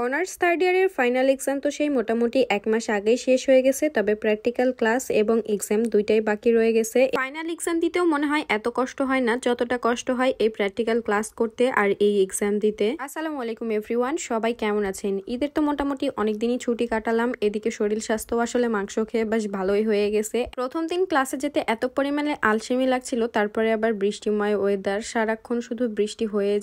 Honours third ইয়ারের final exam তো সেই মোটামুটি 1 মাস আগেই শেষ হয়ে গেছে, তবে প্র্যাকটিক্যাল ক্লাস এবং এক্সাম দুইটাই বাকি রয়ে গেছে। ফাইনাল এক্সাম দিতেও মনে হয় এত কষ্ট হয় না যতটা কষ্ট হয় এই প্র্যাকটিক্যাল ক্লাস করতে আর এই এক্সাম দিতে। আসসালামু আলাইকুম এভরিওয়ান, সবাই কেমন আছেন? ঈদের তো মোটামুটি অনেকদিনই ছুটি কাটালাম, এদিকে শরীর স্বাস্থ্য আসলে মাংস খেয়ে বেশ ভালোই হয়ে গেছে। প্রথম দিন ক্লাসে যেতে এত পরিমাণে আলসেমি লাগছিল, তারপরে আবার বৃষ্টিময় ওয়েদার, সারাক্ষণ শুধু বৃষ্টি হয়ে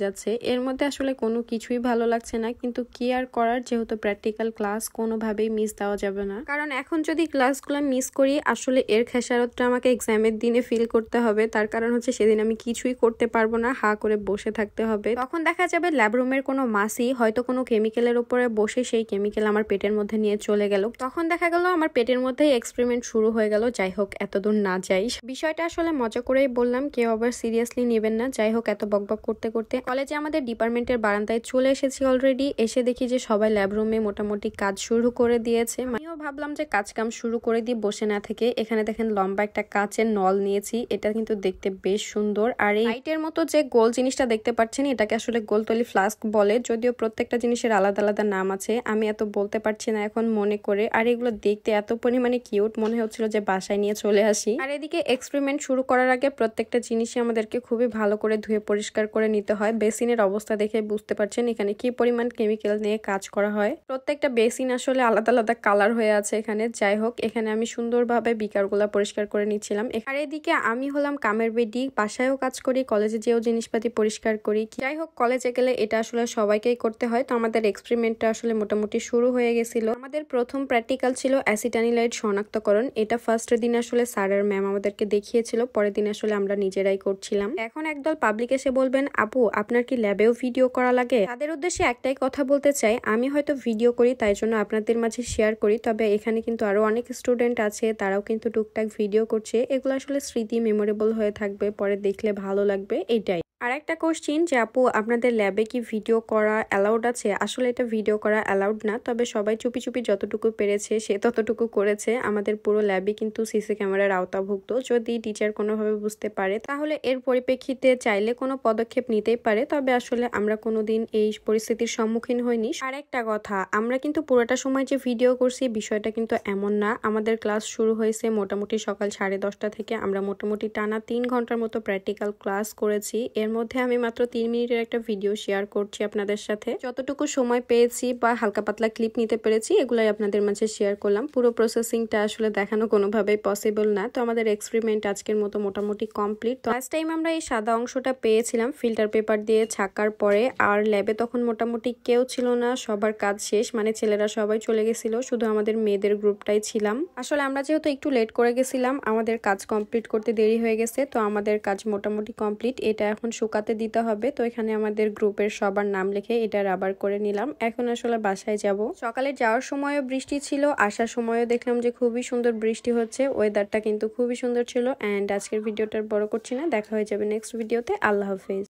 যাচ্ছে, এর মধ্যে আসলে কোনো কিছুই ভালো লাগছে না। কিন্তু কি আর করার, যেহেতু প্র্যাকটিক্যাল ক্লাস কোনোভাবেই মিস দেওয়া যাবে না, কারণ এখন যদি ক্লাসগুলো মিস করি আসলে এর খেসারতটা আমাকে এক্সামের দিনে ফিল করতে হবে। তার কারণ হচ্ছে সেদিন আমি কিছুই করতে পারবো না, হা করে বসে থাকতে হবে। তখন দেখা যাবে ল্যাব রুমের কোনো মাসি হয়তো কোনো কেমিক্যালের উপরে বসে সেই কেমিক্যাল আমার পেটের মধ্যে নিয়ে চলে গেল। তখন দেখা গেল আমার পেটের মধ্যেই এক্সপেরিমেন্ট শুরু হয়ে গেল। যাই হোক, এতদূর না যাই, বিষয়টা আসলে মজা করেই বললাম, কেউ আবার সিরিয়াসলি নেবেন না। যাই হোক, এত বকবক করতে করতে কলেজে আমাদের ডিপার্টমেন্টের বারান্দায় চলে এসেছি অলরেডি। এসে দেখি যে সবাই ল্যাব রুমে মোটামুটি কাজ শুরু করে দিয়েছে। আমিও ভাবলাম যে কাজ কাম শুরু করে দিয়ে বসে না থেকে এখানে দেখেন লম্বা একটা কাচের নল নিয়েছি, এটা কিন্তু দেখতে বেশ সুন্দর। আর এই লাইটের মতো যে গোল জিনিসটা দেখতে পাচ্ছেন এটাকে আসলে গোলতলি ফ্লাস্ক বলে, যদিও প্রত্যেকটা জিনিসের আলাদা আলাদা নাম আছে, আমি এত বলতে পারছি না এখন মনে করে। আর এগুলো দেখতে এত পরিমাণে কিউট, মনে হচ্ছিল যে বাসায় নিয়ে চলে আসি। আর এদিকে এক্সপেরিমেন্ট শুরু করার আগে প্রত্যেকটা জিনিসই আমাদেরকে খুবই ভালো করে ধুয়ে পরিষ্কার করে নিতে হয়। বেসিনের অবস্থা দেখে বুঝতে পারছেন এখানে কি পরিমাণ কেমিক্যাল নিয়ে কাজ করা হয়। প্রত্যেকটা বেসিন আসলে আলাদা আলাদা কালার হয়ে আছে এখানে। যাই হোক, এখানে আমি সুন্দরভাবে বিকারগুলা পরিষ্কার করে নিচ্ছিলাম। আর এদিকে আমি হলাম কামের বেডি, বাসায়ও কাজ করি, কলেজে যেও জিনিসপাতি পরিষ্কার করি। যাই হোক, কলেজে গেলে এটা আসলে সবাইকেই করতে হয়। তো আমাদের এক্সপেরিমেন্টটা আসলে মোটামুটি শুরু হয়ে গেছিল। আমাদের প্রথম প্র্যাকটিক্যাল ছিল অ্যাসিটানিলাইট শনাক্তকরণ। এটা ফার্স্ট দিন আসলে স্যার আর ম্যাম আমাদেরকে দেখিয়েছিল, পরের দিন আসলে আমরা নিজেরাই করছিলাম। এখন একদল পাবলিক এসে বলবেন, আপু আপনার কি ল্যাবেও ভিডিও করা লাগে? তাদের উদ্দেশ্যে একটাই কথা বলতে চাই, আমি হয়তো ভিডিও করি তাই জন্য আপনাদের মাঝে শেয়ার করি, তবে এখানে কিন্তু আরো অনেক স্টুডেন্ট আছে, তারাও কিন্তু টুকটাক ভিডিও করছে। এগুলো আসলে স্মৃতি, মেমোরেবল হয়ে থাকবে, পরে দেখলে ভালো লাগবে, এইটাই। আর একটা কোশ্চিন যে আপু আপনাদের ল্যাবে কি ভিডিও করা অ্যালাউড আছে? আসলে এটা ভিডিও করা অ্যালাউড না, তবে সবাই চুপি চুপি যতটুকু পেরেছে সে ততটুকু করেছে। আমাদের পুরো ল্যাবে কিন্তু সিসি ক্যামেরার আওতাভুক্ত, যদি টিচার কোনোভাবে বুঝতে পারে তাহলে এর পরিপ্রেক্ষিতে চাইলে কোনো পদক্ষেপ নিতেই পারে, তবে আসলে আমরা কোনোদিন এই পরিস্থিতির সম্মুখীন হইনি। আর একটা কথা, আমরা কিন্তু পুরোটা সময় যে ভিডিও করছি বিষয়টা কিন্তু এমন না। আমাদের ক্লাস শুরু হয়েছে মোটামুটি সকাল 10:30 থেকে, আমরা মোটামুটি টানা 3 ঘন্টার মতো প্র্যাকটিক্যাল ক্লাস করেছি। এর মধ্যে আমি মাত্র 3 মিনিটের একটা ভিডিও শেয়ার করছি আপনাদের সাথে। যতটুকু সময় পেয়েছি বা হালকা পাতলা ক্লিপ নিতে পেরেছি এগুলাই আপনাদের মাঝে শেয়ার করলাম। পুরো প্রসেসিংটা আসলে দেখানো কোনোভাবেই পসিবল না। তো আমাদের এক্সপেরিমেন্ট আজকের মতো মোটামুটি কমপ্লিট। তো লাস্ট টাইম আমরা এই সাদা অংশটা পেয়েছিলাম ফিল্টার পেপার দিয়ে ছাকার পরে, আর ল্যাবে তখন মোটামুটি কেউ ছিল না, সবার কাজ শেষ, মানে ছেলেরা সবাই চলে গেছিল, শুধু আমাদের মেয়েদের গ্রুপটাই ছিলাম। আসলে আমরা যেহেতু একটু লেট করে গেছিলাম, আমাদের কাজ কমপ্লিট করতে দেরি হয়ে গেছে, তো আমাদের কাজ মোটামুটি কমপ্লিট। এটা এখন শুকাতে দিতে হবে। তো এখানে আমাদের গ্রুপের সবার নাম লিখে এটা রাবার করে নিলাম। এখন আসলে বাসায় যাব। সকালে যাওয়ার সময়ও বৃষ্টি ছিল, আসার সময়ও দেখলাম যে খুবই সুন্দর বৃষ্টি হচ্ছে, ওয়েদারটা কিন্তু খুবই সুন্দর ছিল। অ্যান্ড আজকের ভিডিওটার বড় করছি না, দেখা হয়ে যাবে নেক্সট ভিডিওতে। আল্লাহ হাফেজ।